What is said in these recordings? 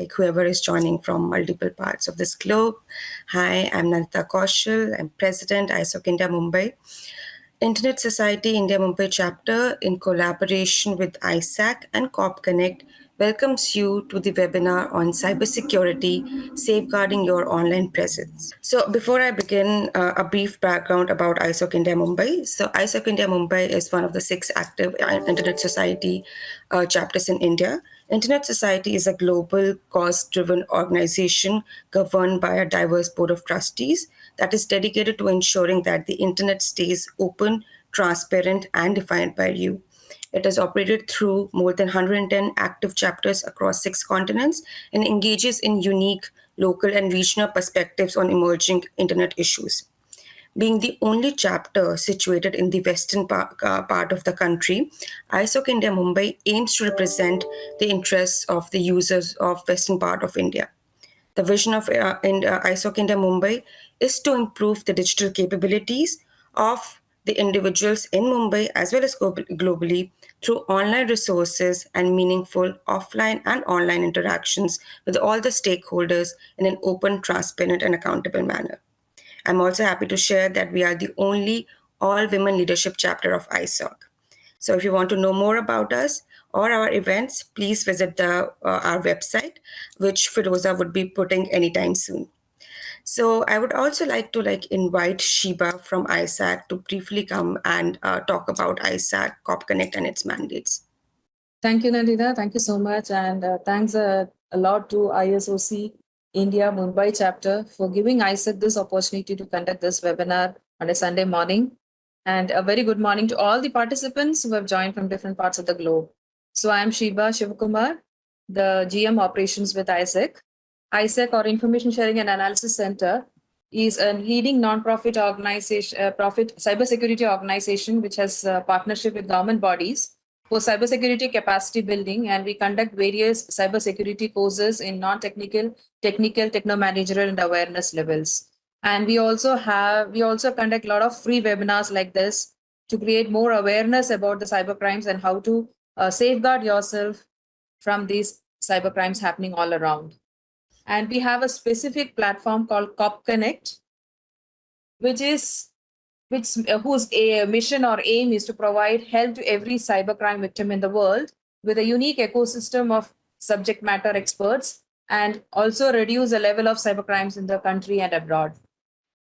like whoever is joining from multiple parts of this globe. Hi, I'm Nandita Koshal. I'm President, ISOC India Mumbai. Internet Society India Mumbai chapter, in collaboration with ISAC and COP Connect, welcomes you to the webinar on cybersecurity, safeguarding your online presence. So before I begin, a brief background about ISOC India Mumbai. So ISOC India Mumbai is one of the 6 active Internet Society chapters in India. Internet Society is a global cause-driven organization governed by a diverse board of trustees that is dedicated to ensuring that the internet stays open, transparent, and defined by you. It is operated through more than 110 active chapters across 6 continents and engages in unique local and regional perspectives on emerging internet issues. Being the only chapter situated in the western part of the country, ISOC India Mumbai aims to represent the interests of the users of western part of India. The vision of ISOC India Mumbai is to improve the digital capabilities of the individuals in Mumbai as well as globally through online resources and meaningful offline and online interactions with all the stakeholders in an open, transparent, and accountable manner. I'm also happy to share that we are the only all-women leadership chapter of ISOC. So if you want to know more about us or our events, please visit our website, which Firoza would be putting anytime soon. So I would also like to invite Sheeba from ISAC to briefly come and talk about ISAC, COP Connect, and its mandates. Thank you, Nandita. Thank you so much. And thanks a lot to ISOC India Mumbai chapter for giving ISAC this opportunity to conduct this webinar on a Sunday morning. And a very good morning to all the participants who have joined from different parts of the globe. So I am Sheeba Sivakumar, the GM operations with ISAC. ISAC, or Information Sharing and Analysis Center, is a leading non-profit organization, profit cybersecurity organization, which has a partnership with government bodies for cybersecurity capacity building, and we conduct various cybersecurity courses in non-technical, technical, techno-managerial, and awareness levels. And we also conduct a lot of free webinars like this to create more awareness about the cybercrimes and how to safeguard yourself from these cybercrimes happening all around. And we have a specific platform called COP Connect, whose mission or aim is to provide help to every cybercrime victim in the world with a unique ecosystem of subject matter experts, and also reduce the level of cybercrimes in the country and abroad.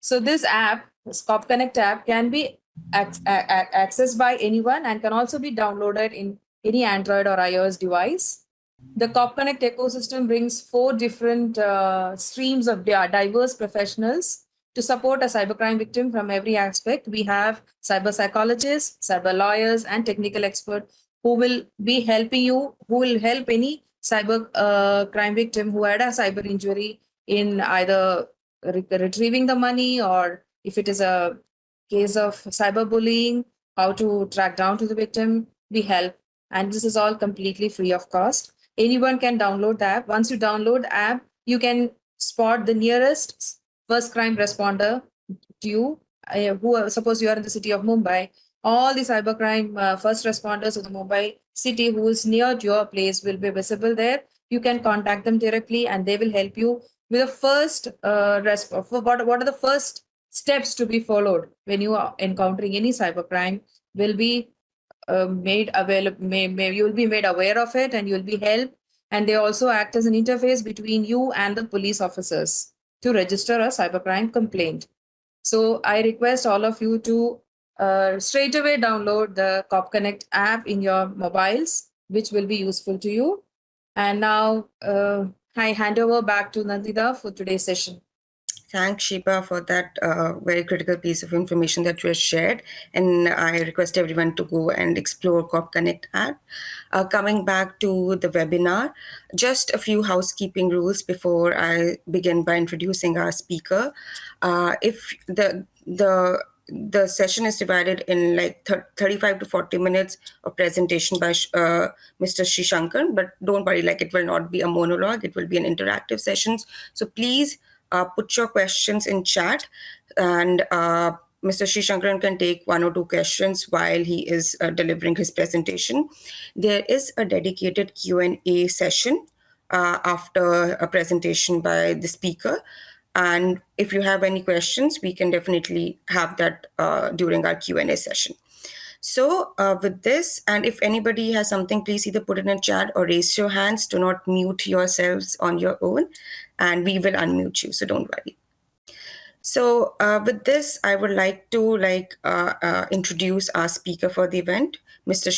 So this app, this COP Connect app, can be accessed by anyone and can also be downloaded in any Android or iOS device. The COP Connect ecosystem brings 4 different streams of diverse professionals to support a cybercrime victim from every aspect. We have cyber psychologists, cyber lawyers, and technical experts who will be helping you, who will help any cyber crime victim who had a cyber injury in either retrieving the money, or if it is a case of cyberbullying, how to track down to the victim, we help. And this is all completely free of cost. Anyone can download the app. Once you download the app, you can spot the nearest first crime responder to you. Suppose you are in the city of Mumbai, all the cybercrime first responders of the Mumbai city who is near to your place will be visible there. You can contact them directly and they will help you with the first what are the first steps to be followed when you are encountering any cybercrime will be made available. You will be made aware of it and you will be helped. And they also act as an interface between you and the police officers to register a cybercrime complaint. So I request all of you to straight away download the COP Connect app in your mobiles, which will be useful to you. And now I hand over back to Nandita for today's session. Thanks, Sheeba, for that very critical piece of information that you have shared. And I request everyone to go and explore COP Connect app. Coming back to the webinar, just a few housekeeping rules before I begin by introducing our speaker. If the session is divided in 35 to 40 minutes of presentation by Mr. Sreeshankar, but don't worry, it will not be a monologue, it will be an interactive session. So please put your questions in chat, and Mr. Sreeshankar can take 1 or 2 questions while he is delivering his presentation. There is a dedicated Q&A session after a presentation by the speaker. And if you have any questions, we can definitely have that during our Q&A session. So with this, and if anybody has something, please either put it in a chat or raise your hands. Do not mute yourselves on your own, and we will unmute you. So don't worry. So with this, I would like to introduce our speaker for the event, Mr.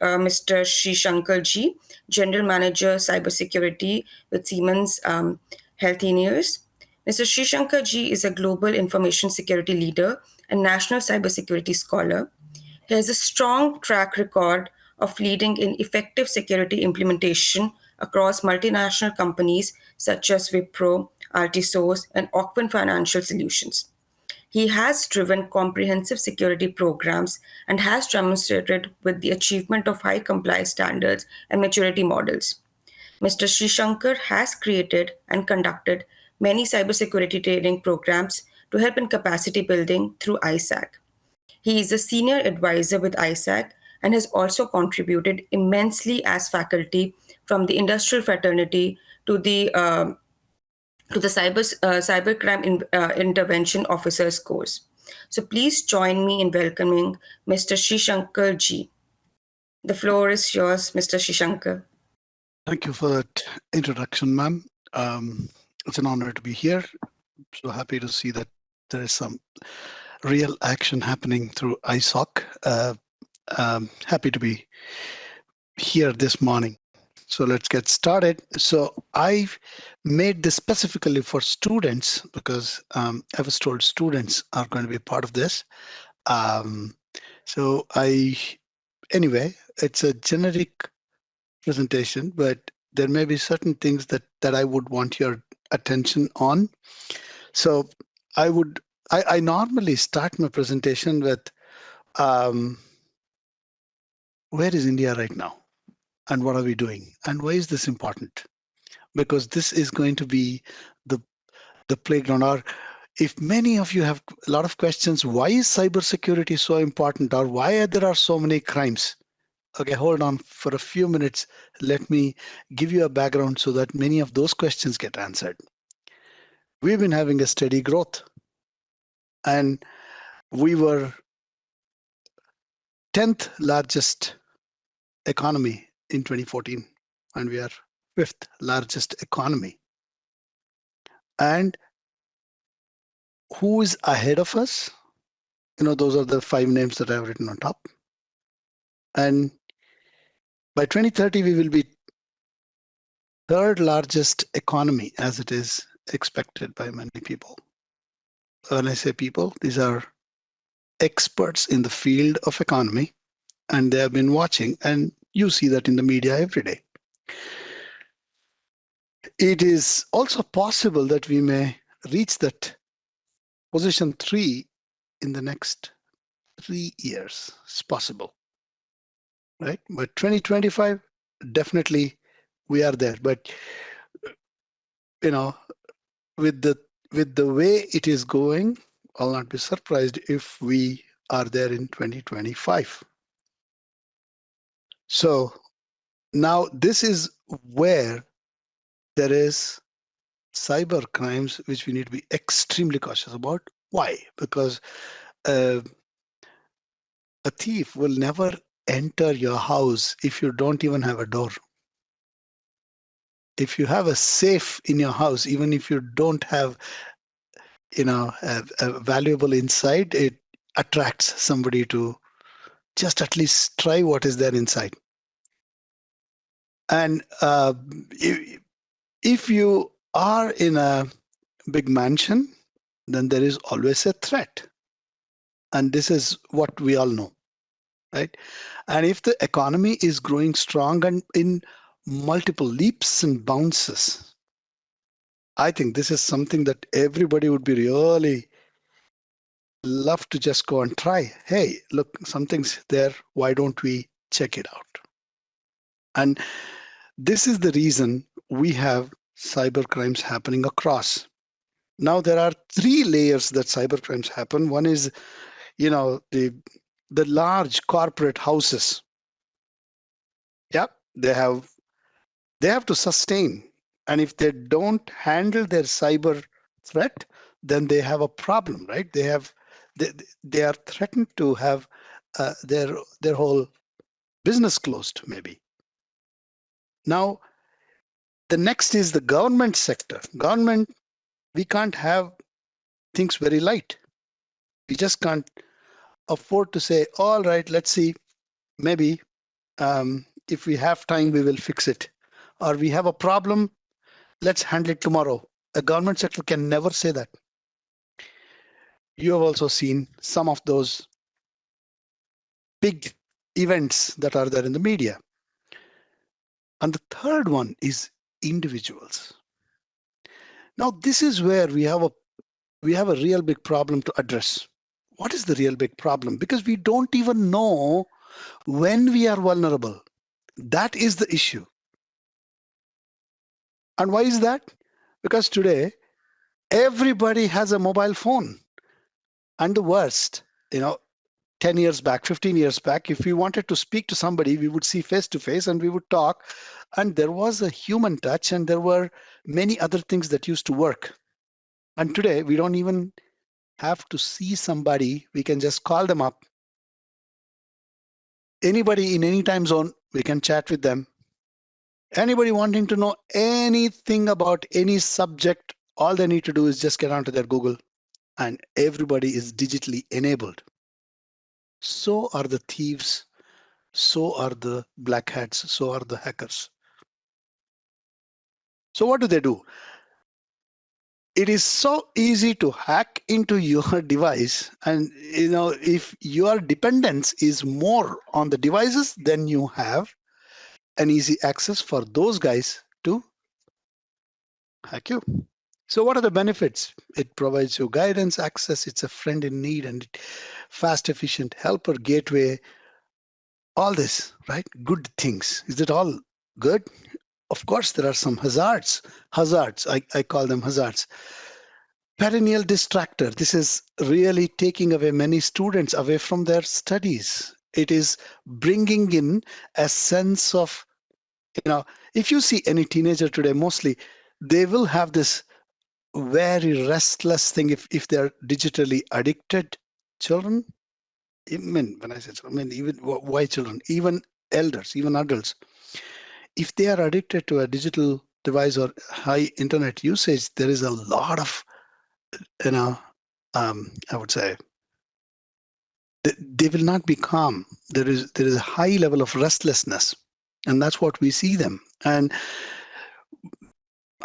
Mr. Sreeshankar Ji, General Manager Cybersecurity with Siemens Healthineers. Mr. Sreeshankar Ji is a global information security leader and national cybersecurity scholar. He has a strong track record of leading in effective security implementation across multinational companies such as Wipro, Altisource, and Ocwen Financial Solutions. He has driven comprehensive security programs and has demonstrated with the achievement of high compliance standards and maturity models. Mr. Sreeshankar has created and conducted many cybersecurity training programs to help in capacity building through ISAC. He is a senior advisor with ISAC and has also contributed immensely as faculty from the industrial fraternity to the cybercrime intervention officers course. So please join me in welcoming Mr. Sreeshankar Ji. The floor is yours, Mr. Sreeshankar. Thank you for that introduction, ma'am. It's an honor to be here. So happy to see that there is some real action happening through ISOC. Happy to be here this morning. So let's get started. So I've made this specifically for students because I was told students are going to be part of this. Anyway, it's a generic presentation, but there may be certain things that I would want your attention on. So I normally start my presentation with where is India right now? And what are we doing? And why is this important? Because this is going to be the playground. Or if many of you have a lot of questions, why is cybersecurity so important? Or why there are so many crimes? Okay, hold on for a few minutes. Let me give you a background so that many of those questions get answered. We've been having a steady growth. And we were 10th largest economy in 2014, and we are 5th largest economy. And who is ahead of us? Those are the 5 names that I've written on top. And by 2030, we will be 3rd largest economy, as it is expected by many people. When I say people, these are experts in the field of economy, and they have been watching, and you see that in the media every day. It is also possible that we may reach that position 3 in the next 3 years. It's possible, right? But 2025, definitely we are there. But with the way it is going, I'll not be surprised if we are there in 2025. So now this is where there is cyber crimes which we need to be extremely cautious about. Why? Because a thief will never enter your house if you don't even have a door. If you have a safe in your house, even if you don't have a valuable inside, it attracts somebody to just at least try what is there inside. And if you are in a big mansion, then there is always a threat. And this is what we all know, right? And if the economy is growing strong and in multiple leaps and bounces, I think this is something that everybody would be really love to just go and try. Hey, look, something's there. Why don't we check it out? And this is the reason we have cyber crimes happening across. Now, there are 3 layers that cyber crimes happen. One is, the large corporate houses. Yeah, they have They have to sustain. And if they don't handle their cyber threat, then they have a problem, right? They are threatened to have their whole business closed, maybe. Now, the next is the government sector. Government, we can't have things very light. We just can't afford to say, all right, let's see, maybe if we have time, we will fix it. Or we have a problem, let's handle it tomorrow. A government sector can never say that. You have also seen some of those big events that are there in the media. And the third one is individuals. Now, this is where we have a real big problem to address. What is the real big problem? Because we don't even know when we are vulnerable. That is the issue. And why is that? Because today, everybody has a mobile phone. And the worst, 10 years back, 15 years back, if we wanted to speak to somebody, we would see face to face and we would talk. And there was a human touch and there were many other things that used to work. And today, we don't even have to see somebody. We can just call them up. Anybody in any time zone, we can chat with them. Anybody wanting to know anything about any subject, all they need to do is just get onto their Google, and everybody is digitally enabled. So are the thieves, so are the black hats, so are the hackers. So what do? It is so easy to hack into your device, and if your dependence is more on the devices, then you have an easy access for those guys to hack you. So what are the benefits? It provides you guidance, access, it's a friend in need, and fast, efficient helper, gateway, all this, right? Good things. Is it all good? Of course, there are some hazards. I call them hazards. Perennial distractor. This is really taking away many students away from their studies. It is bringing in a sense of, if you see any teenager today, mostly they will have this very restless thing if they're digitally addicted. Children, even when I say children, I mean even why children, even elders, even adults, if they are addicted to a digital device or high internet usage, there is a lot of, I would say, they will not be calm. There is a high level of restlessness, and that's what we see them. And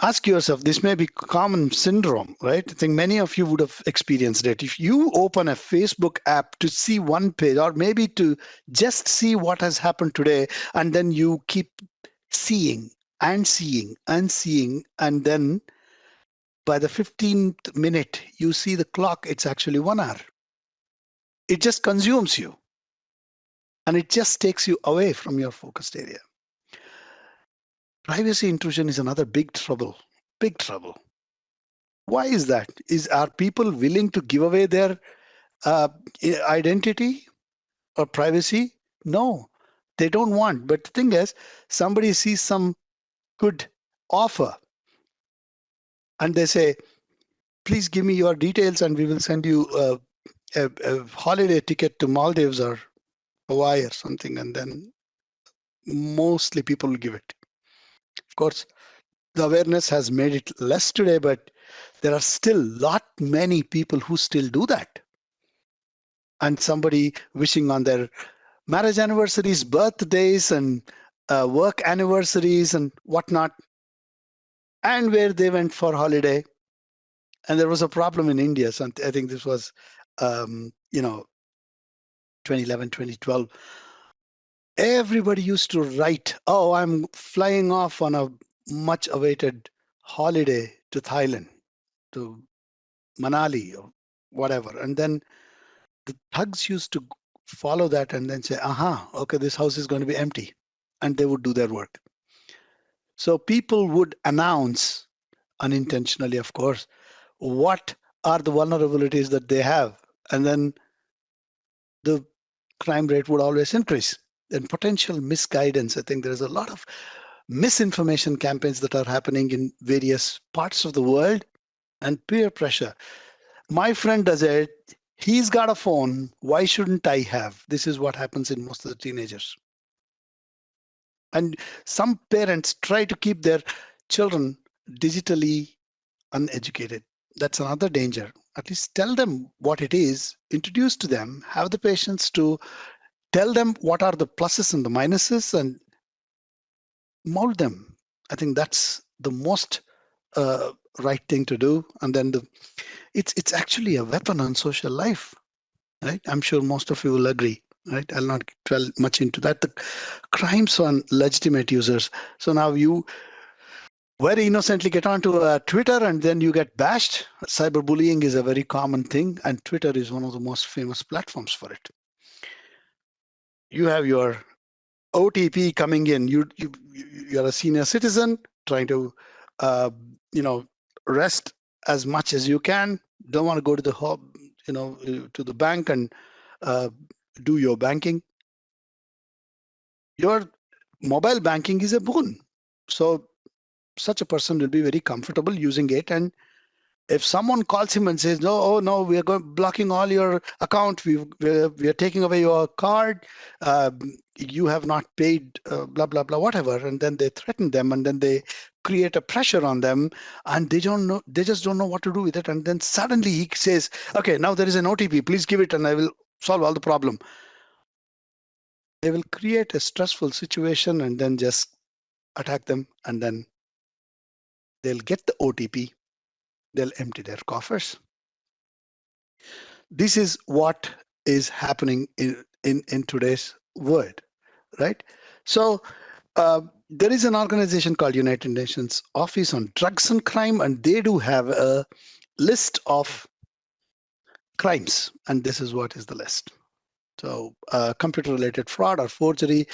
ask yourself, this may be common syndrome, right? I think many of you would have experienced it. If you open a Facebook app to see one page, or maybe to just see what has happened today, and then you keep seeing and seeing and seeing, and then by the 15th minute, you see the clock, it's actually 1 hour. It just consumes you, and it just takes you away from your focused area. Privacy intrusion is another big trouble. Big trouble. Why is that? Are people willing to give away their identity or privacy? No, they don't want. But the thing is, somebody sees some good offer and they say, please give me your details and we will send you a holiday ticket to Maldives or Hawaii or something. And then mostly people will give it. Of course, the awareness has made it less today, but there are still many people who still do that. And somebody wishing on their marriage anniversaries, birthdays, and work anniversaries and whatnot, and where they went for holiday. And there was a problem in India. So I think this was, 2011, 2012. Everybody used to write, oh, I'm flying off on a much awaited holiday to Thailand, to Manali or whatever. And then the thugs used to follow that and then say, aha, okay, this house is going to be empty. And they would do their work. So people would announce, unintentionally, of course, what are the vulnerabilities that they have. And then the crime rate would always increase. And potential misguidance, I think there's a lot of misinformation campaigns that are happening in various parts of the world, and peer pressure. My friend does it. He's got a phone. Why shouldn't I have? This is what happens in most of the teenagers. And some parents try to keep their children digitally uneducated. That's another danger. At least tell them what it is, introduce to them, have the patience to tell them what are the pluses and the minuses, and mold them. I think that's the most right thing to do. And then it's actually a weapon on social life, right? I'm sure most of you will agree, right? I'll not dwell much into that. The crimes on legitimate users. So now you very innocently get onto Twitter and then you get bashed. Cyberbullying is a very common thing, and Twitter is one of the most famous platforms for it. You have your OTP coming in. You're a senior citizen trying to, uh, rest as much as you can. Don't want to go to the hub, to the bank and uh, do your banking. Your mobile banking is a boon. So such a person will be very comfortable using it. And if someone calls him and says, no, oh no, we are blocking all your account, we are taking away your card, you have not paid, blah, blah, blah, whatever. And then they threaten them, and then they create a pressure on them, and they just don't know what to do with it. And then suddenly he says, okay, now there is an OTP, please give it and I will solve all the problem. They will create a stressful situation and then just attack them, and then they'll get the OTP. They'll empty their coffers. This is what is happening in today's world, right? So there is an organization called United Nations Office on Drugs and Crime, and they do have a list of crimes, and this is what is the list. So computer-related fraud or forgery,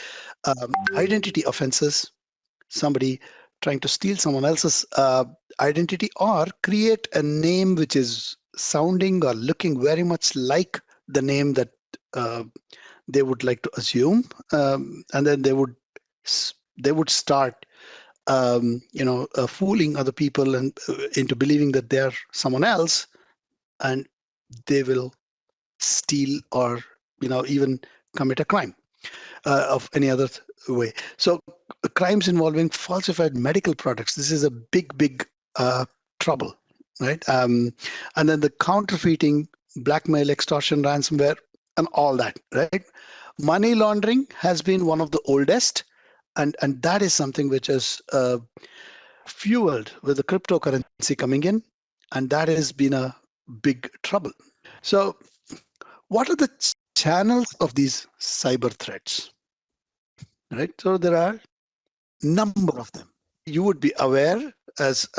identity offenses, somebody trying to steal someone else's identity or create a name which is sounding or looking very much like the name that they would like to assume, and then they would start fooling other people and into believing that they are someone else, and they will steal or even commit a crime of any other way. So crimes involving falsified medical products. This is a big trouble, right? And then the counterfeiting, blackmail, extortion, ransomware, and all that, right? Money laundering has been one of the oldest, and that is something which is fueled with the cryptocurrency coming in, and that has been a big trouble. So what are the channels of these cyber threats, right? So there are number of them. You would be aware as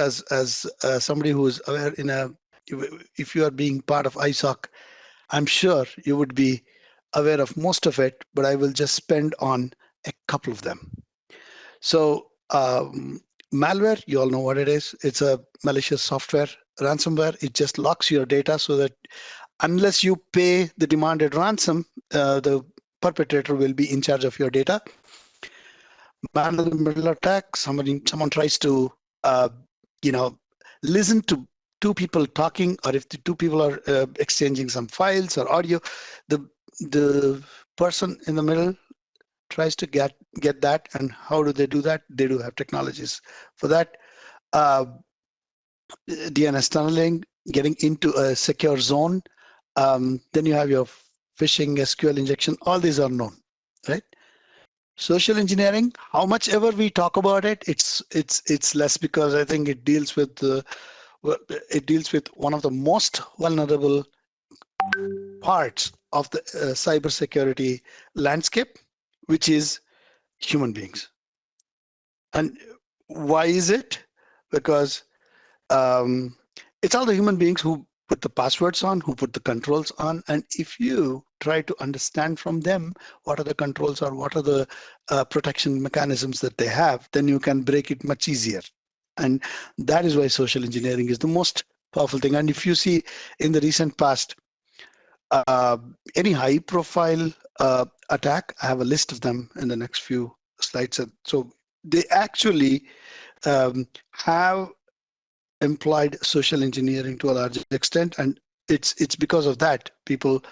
somebody who is aware if you are being part of ISOC, I'm sure you would be aware of most of it, but I will just spend on a couple of them. So malware, you all know what it is. It's a malicious software. Ransomware, it just locks your data so that unless you pay the demanded ransom, the perpetrator will be in charge of your data. Man-in-the-middle attack, someone tries to listen to two people talking, or if the two people are exchanging some files or audio, the person in the middle tries to get that. And how do they do that? They do have technologies for that. DNS tunneling, getting into a secure zone. Then you have your phishing, SQL injection. All these are known, right? Social engineering, how much ever we talk about it, it's less, because I think it deals with one of the most vulnerable parts of the cybersecurity landscape, which is human beings. And why is it? Because it's all the human beings who put the passwords on, who put the controls on, and if you try to understand from them what are the controls or what are the protection mechanisms that they have, then you can break it much easier. And that is why social engineering is the most powerful thing. And if you see in the recent past, any high profile attack, I have a list of them in the next few slides. So they actually have employed social engineering to a large extent, and it's because of that people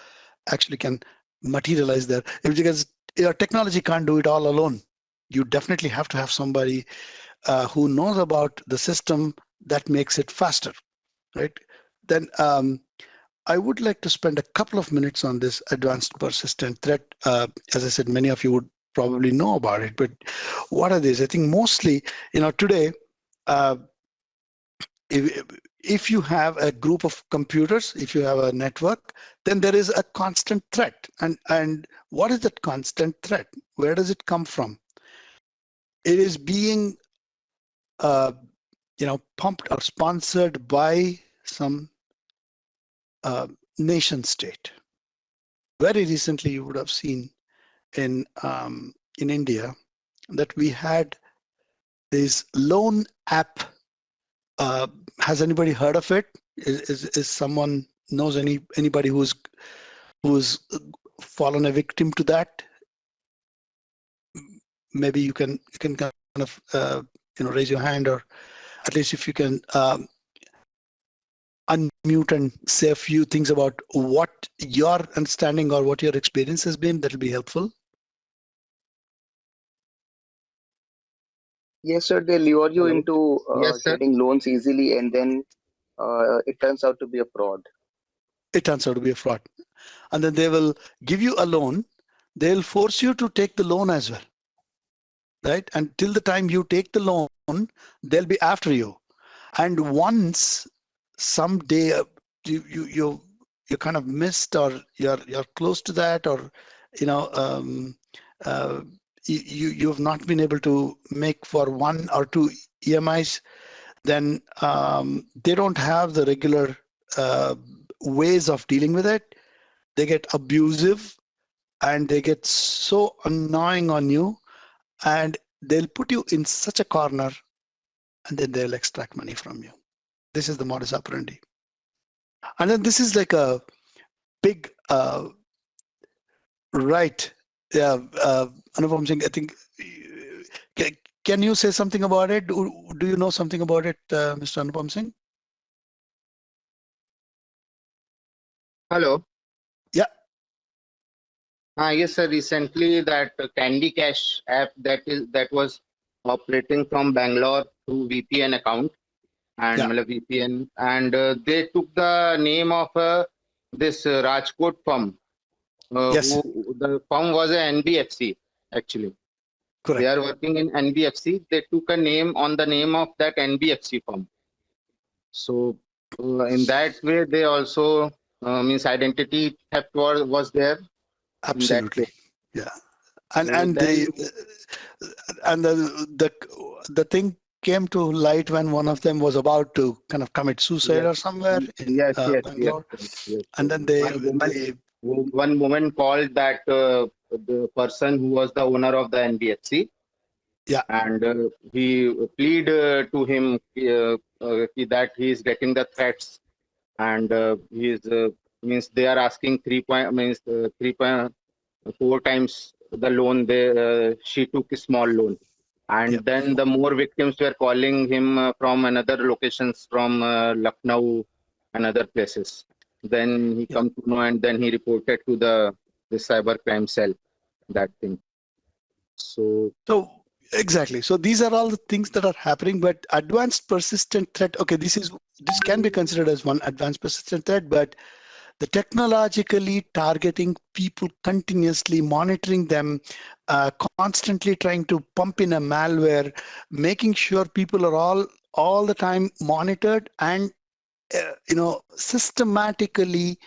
actually can materialize there. Because your technology can't do it all alone. You definitely have to have somebody who knows about the system that makes it faster, right? Then I would like to spend a couple of minutes on this advanced persistent threat. As I said, many of you would probably know about it, but what are these? I think mostly, today, uh, if you have a group of computers, if you have a network, then there is a constant threat. And what is that constant threat? Where does it come from? It is being pumped or sponsored by some nation state. Very recently, you would have seen in India that we had this loan app. Has anybody heard of it? Is someone knows anybody who's fallen a victim to that? Maybe you can kind of raise your hand, or at least if you can unmute and say a few things about what your understanding or what your experience has been. That will be helpful. Yes, sir. They lure you Hello. into Yes, sir. getting loans easily, and then it turns out to be a fraud. It turns out to be a fraud. And then they will give you a loan. They'll force you to take the loan as well, right? And till the time you take the loan, they'll be after you. And once someday you kind of missed, or you're close to that, or you have not been able to make for 1 or 2 EMIs, then they don't have the regular ways of dealing with it. They get abusive and they get so annoying on you, and they'll put you in such a corner, and then they'll extract money from you. This is the modus operandi. And then this is like a big right. Yeah, Anupam Singh, I think, can you say something about it? Do you know something about it, Mr. Anupam Singh? Hello. Yeah. Yes, sir. Recently, that Candy Cash app that was operating from Bangalore through VPN account and Yeah. VPN, and they took the name of this Rajkot firm. Yes. Who the firm was a NBFC actually. They Correct. are working in NBFC. They took a name on the name of that NBFC firm. So in that way, they also means identity theft was there in that Absolutely. way. Yeah. And So then, the thing came to light when one of them was about to kind of commit suicide yes, or somewhere in yes, Bangalore, yes. and then One woman called that the person who was the owner of the NBFC, yeah, and he plead to him that he is getting the threats, and he is means they are asking 3.4 times the loan. She took a small loan, and yeah, then the more victims were calling him from another locations, from Lucknow and other places. Then he yeah. come to know, and then he reported to the cyber crime cell that thing. So So exactly. So these are all the things that are happening. But advanced persistent threat. Okay, this can be considered as one advanced persistent threat, but the technologically targeting people continuously, monitoring them, constantly trying to pump in a malware, making sure people are all the time monitored and systematically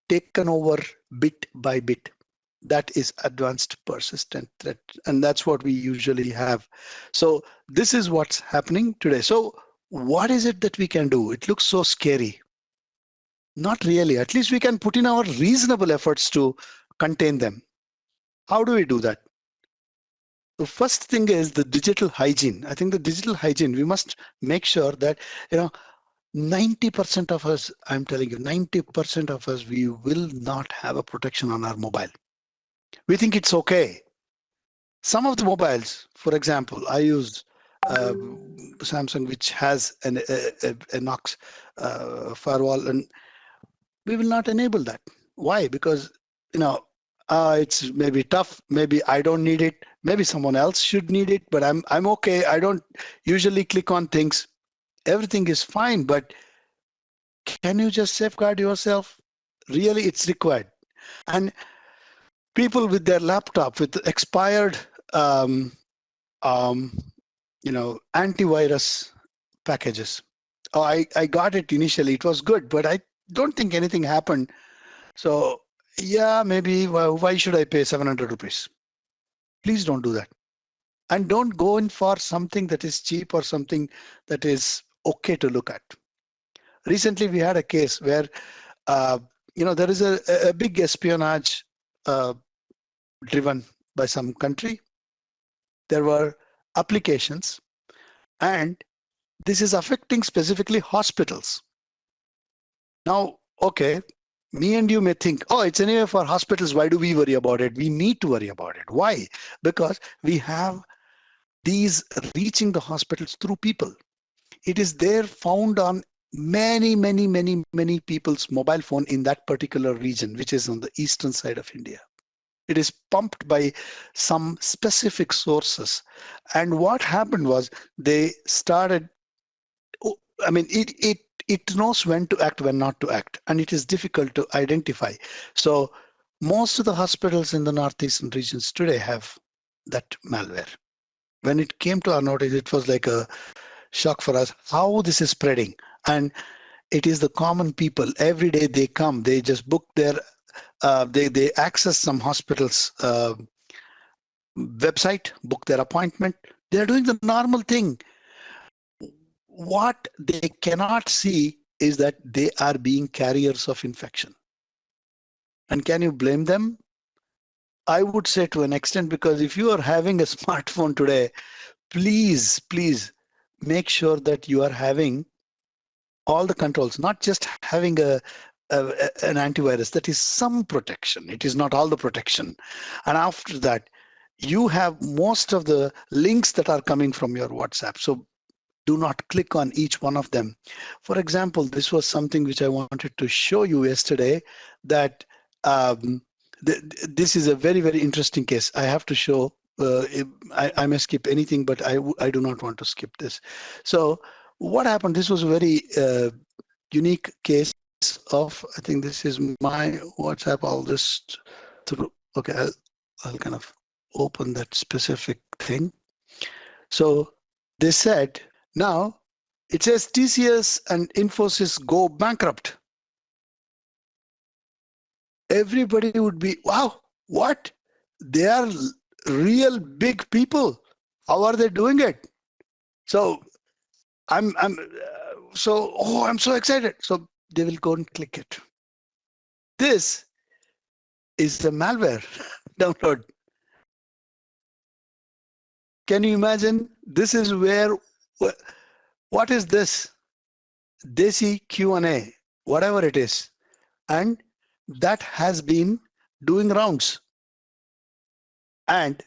taken over bit by bit. That is advanced persistent threat, and that's what we usually have. So this is what's happening today. So what is it that we can do? It looks so scary. Not really. At least we can put in our reasonable efforts to contain them. How do we do that? The first thing is the digital hygiene. I think the digital hygiene, we must make sure that 90% of us, I'm telling you, 90% of us, we will not have a protection on our mobile. We think it's okay. Some of the mobiles, for example, I use Samsung, which has a Knox firewall, and we will not enable that. Why? Because it's maybe tough. Maybe I don't need it. Maybe someone else should need it. But I'm okay. I don't usually click on things. Everything is fine. But can you just safeguard yourself? Really, it's required. And people with their laptop with expired antivirus packages. Oh, I got it initially. It was good, but I don't think anything happened. So yeah, maybe why should I pay 700 rupees? Please don't do that. And don't go in for something that is cheap or something that is okay to look at. Recently, we had a case where there is a big espionage driven by some country. There were applications, and this is affecting specifically hospitals. Now, okay, me and you may think, oh, it's anyway for hospitals. Why do we worry about it? We need to worry about it. Why? Because we have these reaching the hospitals through people. It is there found on many people's mobile phone in that particular region, which is on the eastern side of India. It is pumped by some specific sources. And what happened was they started, it knows when to act, when not to act, and it is difficult to identify. So most of the hospitals in the northeastern regions today have that malware. When it came to our notice, it was like a shock for us how this is spreading. And it is the common people. Every day they come, they just book their they access some hospital's website, book their appointment. They're doing the normal thing. What they cannot see is that they are being carriers of infection. And can you blame them? I would say to an extent, because if you are having a smartphone today, please make sure that you are having all the controls, not just having an antivirus. That is some protection. It is not all the protection. And after that, you have most of the links that are coming from your WhatsApp. So do not click on each one of them. For example, this was something which I wanted to show you yesterday, that this is a very interesting case. I have to show, I may skip anything, but I do not want to skip this. So what happened, this was a very unique case of, I think this is my WhatsApp. I'll just okay, I'll kind of open that specific thing. So they said, now it says TCS and Infosys go bankrupt. Everybody would be, wow, what? They are real big people. How are they doing it? So I'm so excited. So they will go and click it. This is the malware download. Can you imagine? This is where, what is this? Desi Q&A, whatever it is. And that has been doing rounds. And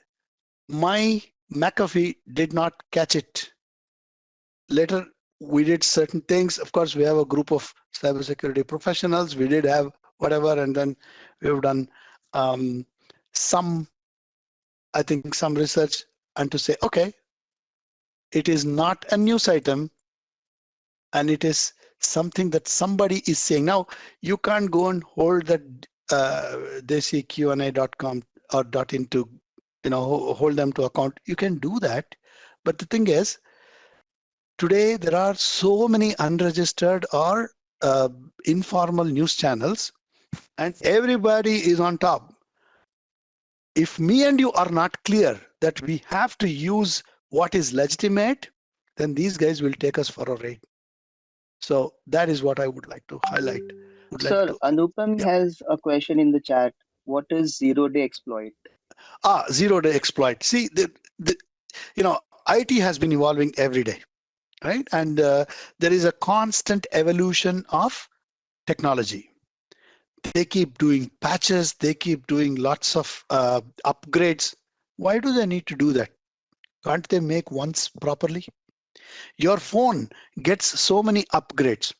my McAfee did not catch it. Later, we did certain things. Of course, we have a group of cybersecurity professionals. We did have whatever, and then we've done some research, and to say, okay, it is not a news item, and it is something that somebody is saying. Now, you can't go and hold that desiqa.com or .in to, hold them to account. You can do that. But the thing is, today there are so many unregistered or informal news channels, and everybody is on top. If me and you are not clear that we have to use what is legitimate, then these guys will take us for a raid. So that is what I would like to highlight. Sir, Anupam has a question in the chat. What is zero-day exploit? Zero-day exploit. See, IT has been evolving every day, right? And there is a constant evolution of technology. They keep doing patches. They keep doing lots of upgrades. Why do they need to do that? Can't they make once properly? Your phone gets so many upgrades.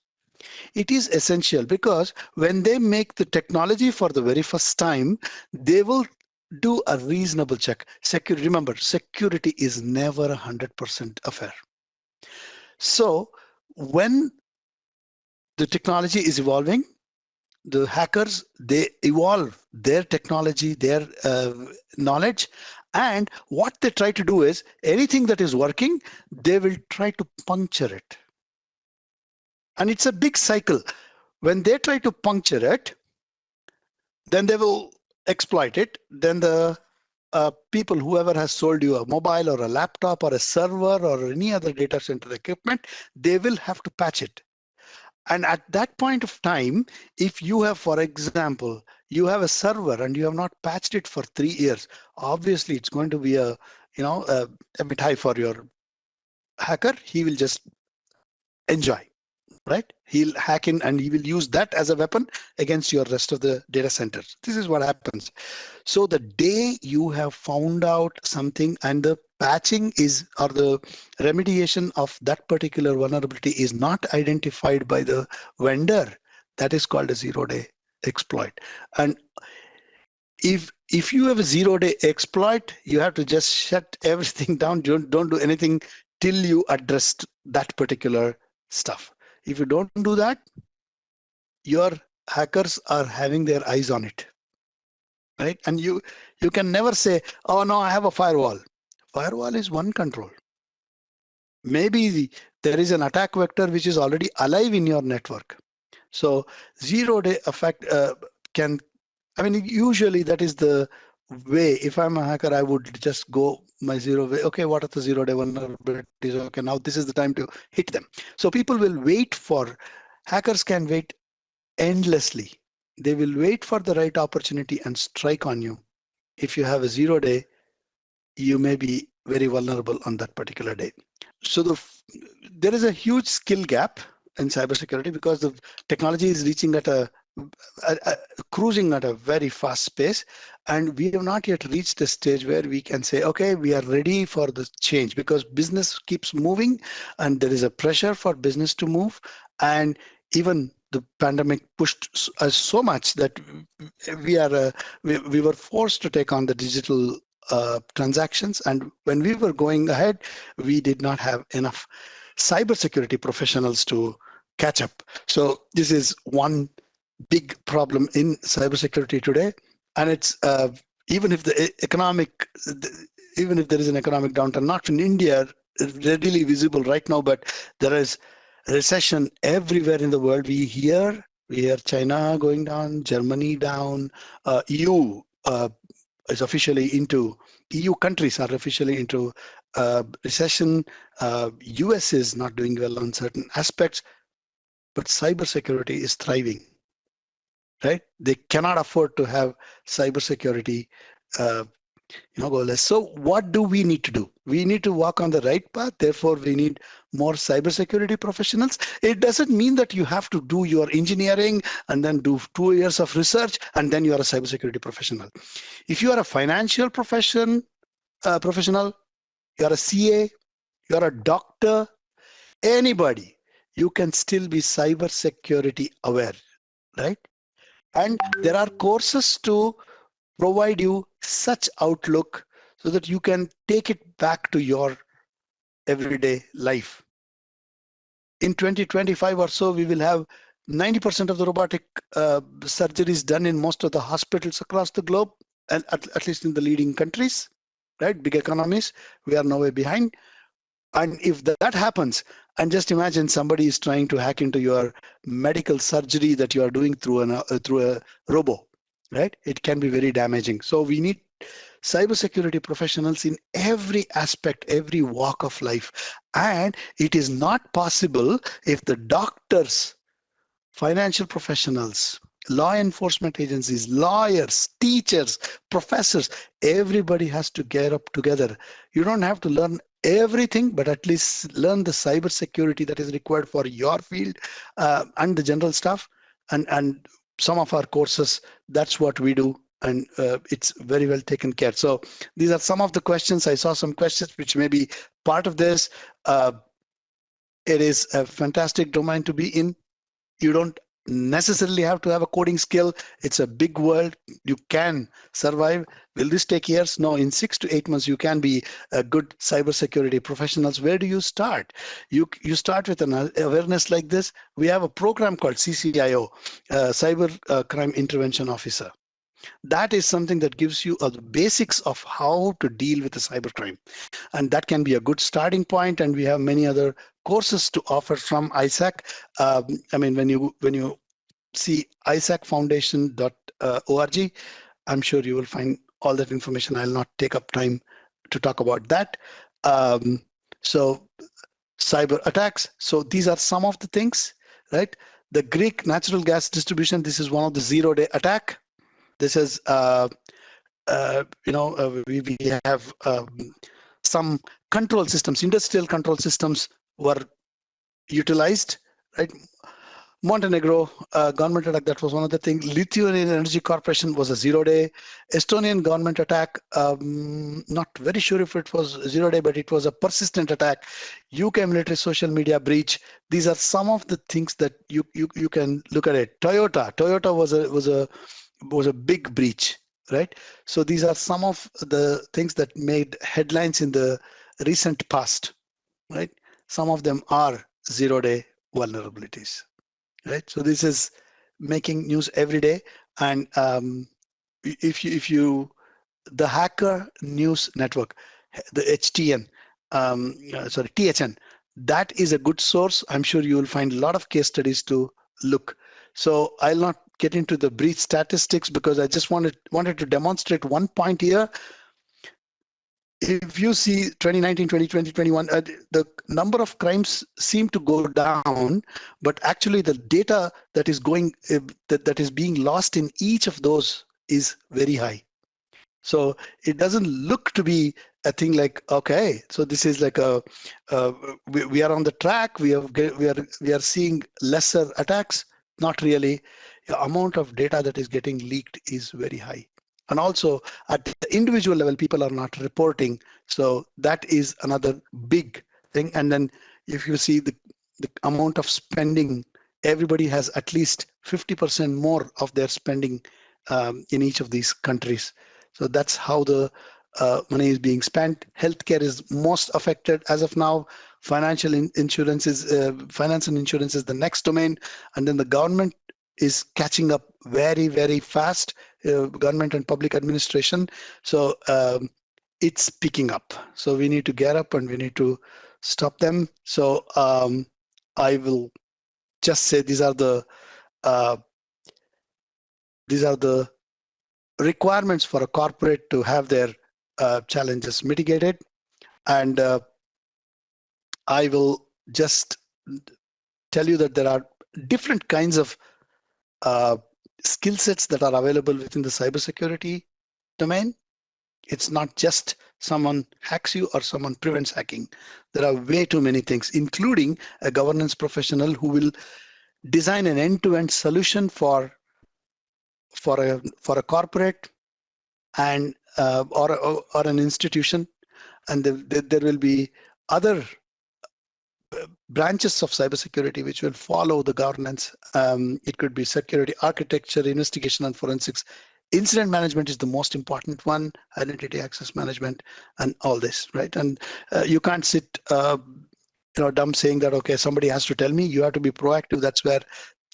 It is essential because when they make the technology for the very first time, they will do a reasonable check. Security, remember, security is never 100% affair. So when the technology is evolving, the hackers, they evolve their technology, their knowledge, and what they try to do is anything that is working, they will try to puncture it. And it's a big cycle. When they try to puncture it, then they will exploit it. Then the people, whoever has sold you a mobile or a laptop or a server or any other data center equipment, they will have to patch it. And at that point of time, if you have, for example, you have a server and you have not patched it for 3 years, obviously it's going to be a bit high for your hacker. He will just enjoy, right? He'll hack in and he will use that as a weapon against your rest of the data centers. This is what happens. So the day you have found out something and the patching is, or the remediation of that particular vulnerability is not identified by the vendor, that is called a 0-day exploit. And if you have a 0-day exploit, you have to just shut everything down. Don't do anything till you address that particular stuff. If you don't do that, your hackers are having their eyes on it, right? And you can never say, oh no, I have a firewall. Firewall is one control. Maybe there is an attack vector which is already alive in your network. So 0-day effect can, I mean, usually that is the way. If I'm a hacker, I would just go my 0-day. Okay, what are the 0-day vulnerabilities? Okay, now this is the time to hit them. So people will wait for, hackers can wait endlessly. They will wait for the right opportunity and strike on you. If you have a 0-day, you may be very vulnerable on that particular day. So there is a huge skill gap in cybersecurity because the technology is reaching at a cruising at a very fast pace, and we have not yet reached a stage where we can say, okay, we are ready for the change, because business keeps moving and there is a pressure for business to move. And even the pandemic pushed us so much that we were forced to take on the digital transactions, and when we were going ahead, we did not have enough cybersecurity professionals to catch up. So this is one big problem in cybersecurity today, and it's even if the economic, even if there is an economic downturn, not in India readily visible right now, but there is recession everywhere in the world. We hear China going down, Germany down, EU is officially into, EU countries are officially into recession. US is not doing well on certain aspects, but cybersecurity is thriving, right? They cannot afford to have cybersecurity go less. So what do we need to do? We need to walk on the right path. Therefore, we need more cybersecurity professionals. It doesn't mean that you have to do your engineering and then do 2 years of research and then you are a cybersecurity professional. If you are a financial professional, you're a CA, you're a doctor, anybody, you can still be cybersecurity aware, right? And there are courses to provide you such outlook so that you can take it back to your everyday life. In 2025 or so, we will have 90% of the robotic surgeries done in most of the hospitals across the globe, and at least in the leading countries, right? Big economies, we are nowhere behind. And if that happens, and just imagine somebody is trying to hack into your medical surgery that you are doing through a robo, right? It can be very damaging. So we need cybersecurity professionals in every aspect, every walk of life. And it is not possible if the doctors, financial professionals, law enforcement agencies, lawyers, teachers, professors, everybody has to get up together. You don't have to learn everything, but at least learn the cybersecurity that is required for your field and the general stuff. And some of our courses, that's what we do. and it's very well taken care. So these are some of the questions. I saw some questions which may be part of this. It is a fantastic domain to be in. You don't necessarily have to have a coding skill. It's a big world. You can survive. Will this take years? No, in 6 to 8 months, you can be a good cybersecurity professionals. Where do you start? You start with an awareness like this. We have a program called CCIO, Cyber Crime Intervention Officer. That is something that gives you the basics of how to deal with the cybercrime, and that can be a good starting point. And we have many other courses to offer from ISAC. I mean, when you see isacfoundation.org, I'm sure you will find all that information. I'll not take up time to talk about that. So cyber attacks. So these are some of the things, right? The Greek natural gas distribution. This is one of the zero-day attack. This is, we have some control systems, industrial control systems were utilized, right? Montenegro government attack, that was one of the things. Lithuanian Energy Corporation was a zero-day. Estonian government attack, not very sure if it was zero-day, but it was a persistent attack. UK military social media breach. These are some of the things that you can look at it. Toyota was a big breach, right? So these are some of the things that made headlines in the recent past, right? Some of them are zero-day vulnerabilities, right? So this is making news every day. And if you the Hacker News Network, the HTN, THN, that is a good source. I'm sure you will find a lot of case studies to look. So I'll not get into the breach statistics because I just wanted to demonstrate one point here. If you see 2019, 2020, 21, the number of crimes seem to go down, but actually the data that is going that is being lost in each of those is very high. So it doesn't look to be a thing like, okay, so this is like we are on the track. We are seeing lesser attacks. Not really. The amount of data that is getting leaked is very high. And also at the individual level, people are not reporting. So that is another big thing. And then if you see the amount of spending, everybody has at least 50% more of their spending in each of these countries. So that's how the money is being spent. Healthcare is most affected as of now. Finance and insurance is the next domain, and then the government is catching up very, very fast. Government and public administration. So it's picking up. So we need to get up and we need to stop them. So I will just say these are the requirements for a corporate to have their challenges mitigated. And I will just tell you that there are different kinds of skill sets that are available within the cybersecurity domain. It's not just someone hacks you or someone prevents hacking. There are way too many things, including a governance professional who will design an end-to-end solution for a corporate and or an institution, and there will be other branches of cybersecurity which will follow the governance. It could be security architecture, investigation and forensics. Incident management is the most important one, identity access management, and all this, right? And you can't sit dumb saying that, okay, somebody has to tell me. You have to be proactive. That's where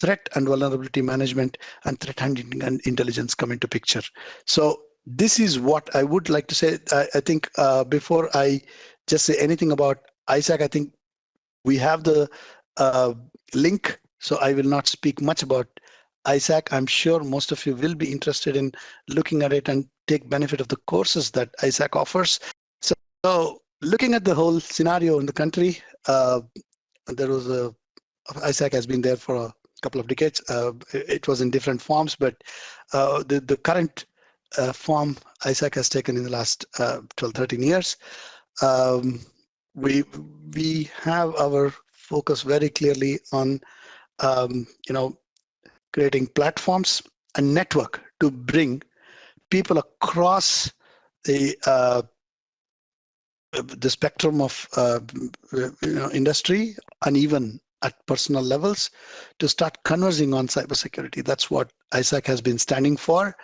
threat and vulnerability management and threat hunting and intelligence come into picture. So this is what I would like to say. I think before I just say anything about ISAC, I think we have the link, so I will not speak much about ISAC. I'm sure most of you will be interested in looking at it and take benefit of the courses that ISAC offers. So looking at the whole scenario in the country, there was ISAC has been there for a couple of decades. It was in different forms, but the current form ISAC has taken in the last 12, 13 years. We have our focus very clearly on creating platforms and network to bring people across the spectrum of industry and even at personal levels to start conversing on cybersecurity. That's what ISAC has been standing for.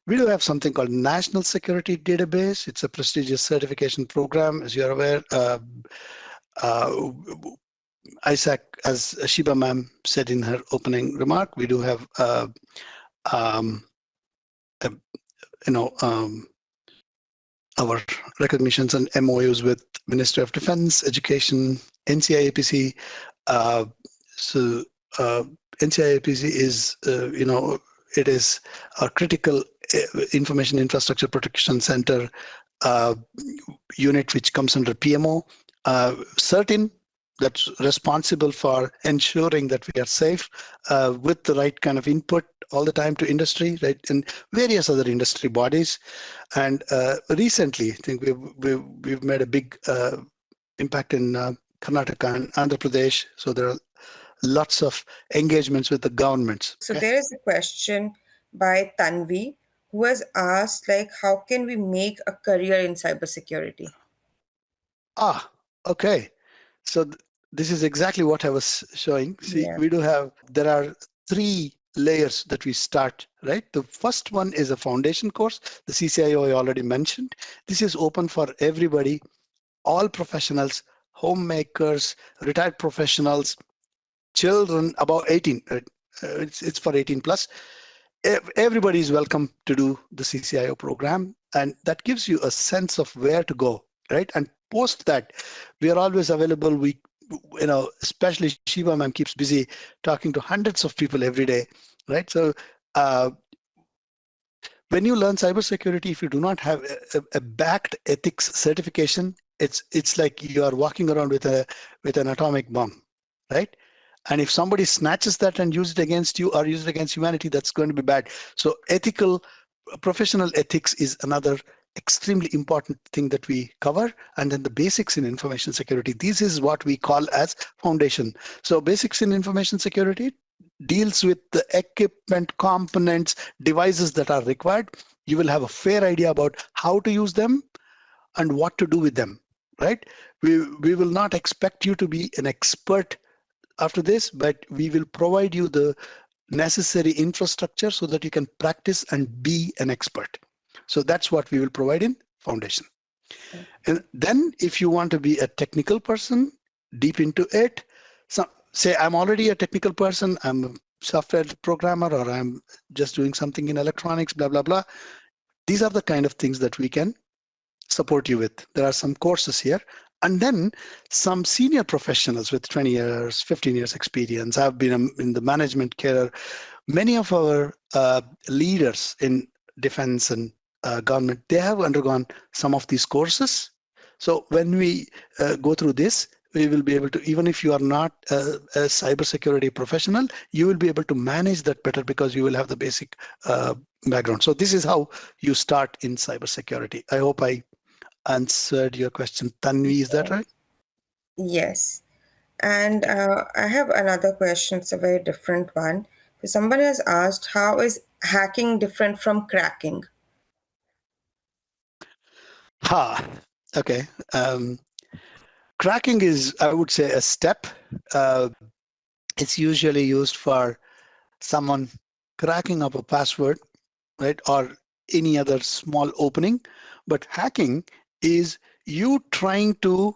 We do have something called National Security Database. It's a prestigious certification program, as you're aware. ISAC, as Sheeba ma'am said in her opening remark, we do have our recognitions and MOUs with Ministry of Defense, Education, NCIAPC. So NCIAPC is, it is a critical information infrastructure protection center unit which comes under PMO. CERTIN, that's responsible for ensuring that we are safe with the right kind of input all the time to industry, right, and various other industry bodies. And recently, I think we've made a big impact in Karnataka and Andhra Pradesh. So there are lots of engagements with the governments. So there is a question by Tanvi who has asked, like, how can we make a career in cybersecurity? Okay. So this is exactly what I was showing. See, Yeah. we do have, there are 3 layers that we start, right? The first one is a foundation course. The CCIO I already mentioned. This is open for everybody, all professionals, homemakers, retired professionals, children above 18. It's for 18 plus. Everybody is welcome to do the CCIO program, and that gives you a sense of where to go, right? And post that, we are always available. We, especially Sheeba ma'am keeps busy talking to hundreds of people every day, right? So when you learn cybersecurity, if you do not have a backed ethics certification, it's like you are walking around with an atomic bomb, right? And if somebody snatches that and uses it against you or uses it against humanity, that's going to be bad. So professional ethics is another extremely important thing that we cover. And then the basics in information security. This is what we call as foundation. So basics in information security deals with the equipment, components, devices that are required. You will have a fair idea about how to use them and what to do with them, right? We will not expect you to be an expert after this, but we will provide you the necessary infrastructure so that you can practice and be an expert. So that's what we will provide in foundation. And then if you want to be a technical person, deep into it, say I'm already a technical person, I'm a software programmer, or I'm just doing something in electronics, blah, blah, blah. These are the kind of things that we can support you with. There are some courses here. And then some senior professionals with 20 years, 15 years experience. I've been in the management career. Many of our leaders in defense and government, they have undergone some of these courses. So when we go through this, we will be able to, even if you are not a cybersecurity professional, you will be able to manage that better because you will have the basic background. So this is how you start in cybersecurity. I hope I answered your question. Tanvi, is that right? Yes. And I have another question. It's a very different one. So somebody has asked, how is hacking different from cracking? Okay. Cracking is, I would say, a step. It's usually used for someone cracking up a password, right, or any other small opening. But hacking is you trying to,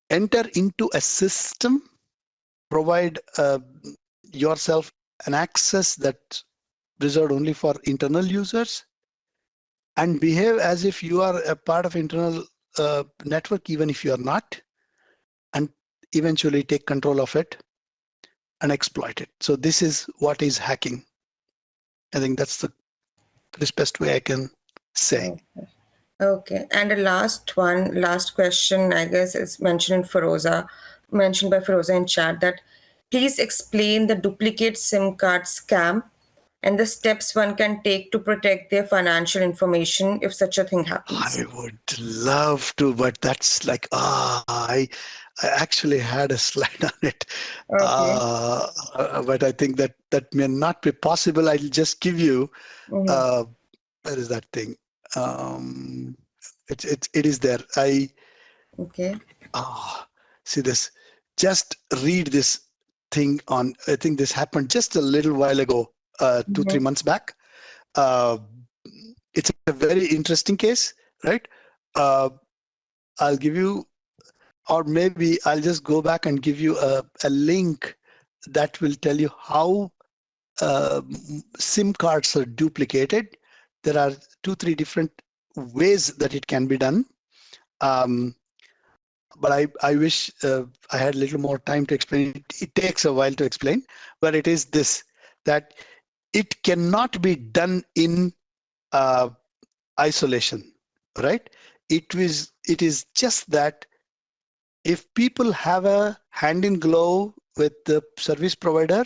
enter into a system, provide yourself an access that's reserved only for internal users, and behave as if you are a part of internal network, even if you are not, and eventually take control of it and exploit it. So this is what is hacking. I think that's the best way I can say. Okay. And the last question, I guess, is mentioned by Feroza in chat, that please explain the duplicate SIM card scam and the steps one can take to protect their financial information if such a thing happens. I would love to, but that's like, I actually had a slide on it, Okay. but I think that may not be possible. I'll just give you. Mm-hmm. Where is that thing? It is there. Okay. See this. Just read this thing on. I think this happened just a little while ago, 2-3 Mm-hmm. months back. Uh, it's a very interesting case, right? I'll give you, or maybe I'll just go back and give you a link that will tell you how SIM cards are duplicated. There are 2-3 different ways that it can be done. But I wish I had a little more time to explain it. It takes a while to explain, but it is this, that it cannot be done in uh, isolation, right? It is just that if people have a hand in glove with the service provider,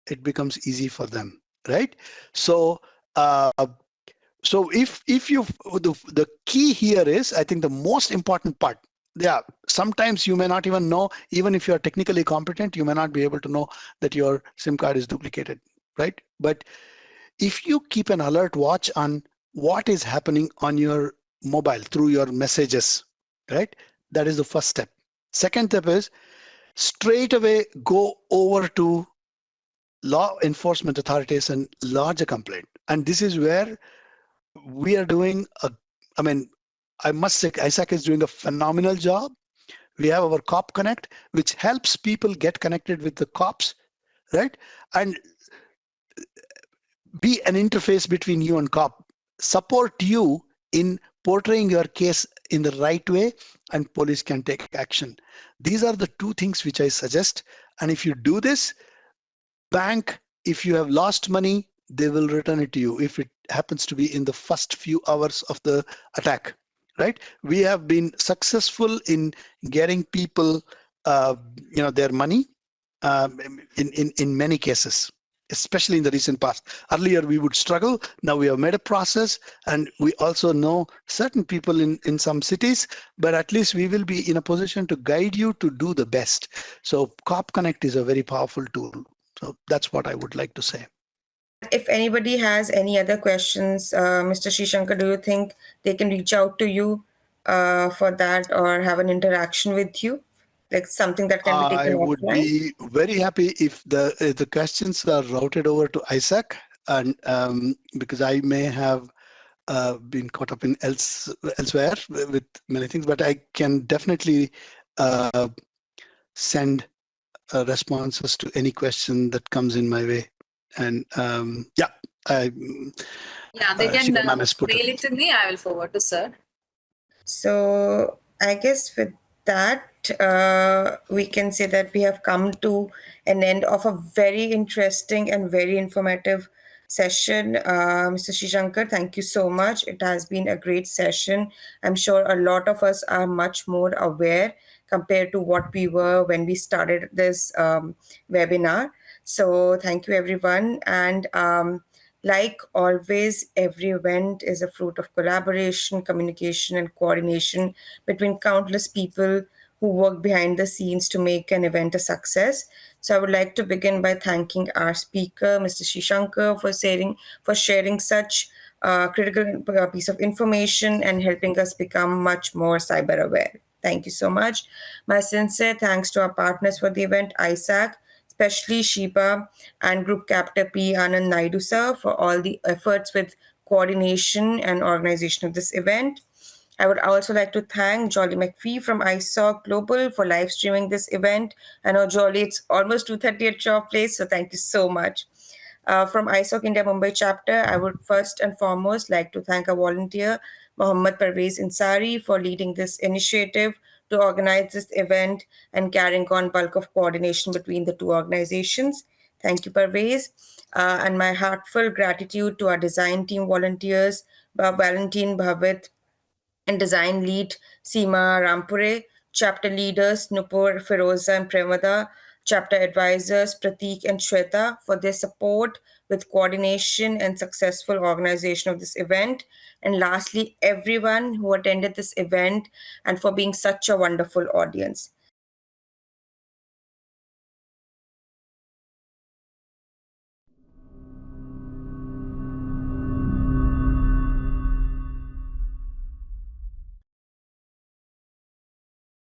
it becomes easy for them, right? So uh, if you, the key here is, I think the most important part, yeah, sometimes you may not even know, even if you're technically competent, you may not be able to know that your SIM card is duplicated, right? But if you keep an alert watch on what is happening on your mobile through your messages, right? That is the first step. Second step is straight away go over to law enforcement authorities and lodge a complaint. And this is where we are doing I mean, I must say ISAC is doing a phenomenal job. We have our Cop Connect, which helps people get connected with the cops, right? And be an interface between you and cop, support you in portraying your case in the right way, and police can take action. These are the two things which I suggest. And if you do this, bank, if you have lost money, they will return it to you if it happens to be in the first few hours of the attack, right? We have been successful in getting people their money in many cases, especially in the recent past. Earlier we would struggle. Now we have made a process, and we also know certain people in some cities, but at least we will be in a position to guide you to do the best. So Cop Connect is a very powerful tool. So that's what I would like to say. If anybody has any other questions, Mr. Sreeshankar, do you think they can reach out to you for that or have an interaction with you? Like something that can be taken I would offline? be very happy if the questions are routed over to ISAC, and because I may have been caught up in elsewhere with many things, but I can definitely send responses to any question that comes in my way. And yeah, They can Sheeba ma'am has put mail it. it to me. I will forward to sir. So I guess with that, we can say that we have come to an end of a very interesting and very informative session. Mr. Sreeshankar, thank you so much. It has been a great session. I'm sure a lot of us are much more aware compared to what we were when we started this webinar. So thank you, everyone. And like always, every event is a fruit of collaboration, communication, and coordination between countless people who work behind the scenes to make an event a success. So I would like to begin by thanking our speaker, Mr. Sreeshankar, for sharing such critical piece of information and helping us become much more cyber aware. Thank you so much. My sincere thanks to our partners for the event, ISAC, especially Sheeba and Group Captain P. Anand Naidu sir for all the efforts with coordination and organization of this event. I would also like to thank Jolly McPhee from ISOC Global for live streaming this event. I know, Jolly, it's almost 2:30 at your place, so thank you so much. From ISOC India Mumbai chapter, I would first and foremost like to thank our volunteer, Mohammad Parvez Insari, for leading this initiative to organize this event and carrying on bulk of coordination between the two organizations. Thank you, Parvez. And my heartfelt gratitude to our design team volunteers, Valentine Bhavit, and design lead Seema Rampure, chapter leaders Nupur, Feroza, and Premada, chapter advisors Pratik and Shweta for their support with coordination and successful organization of this event. And lastly, everyone who attended this event and for being such a wonderful audience.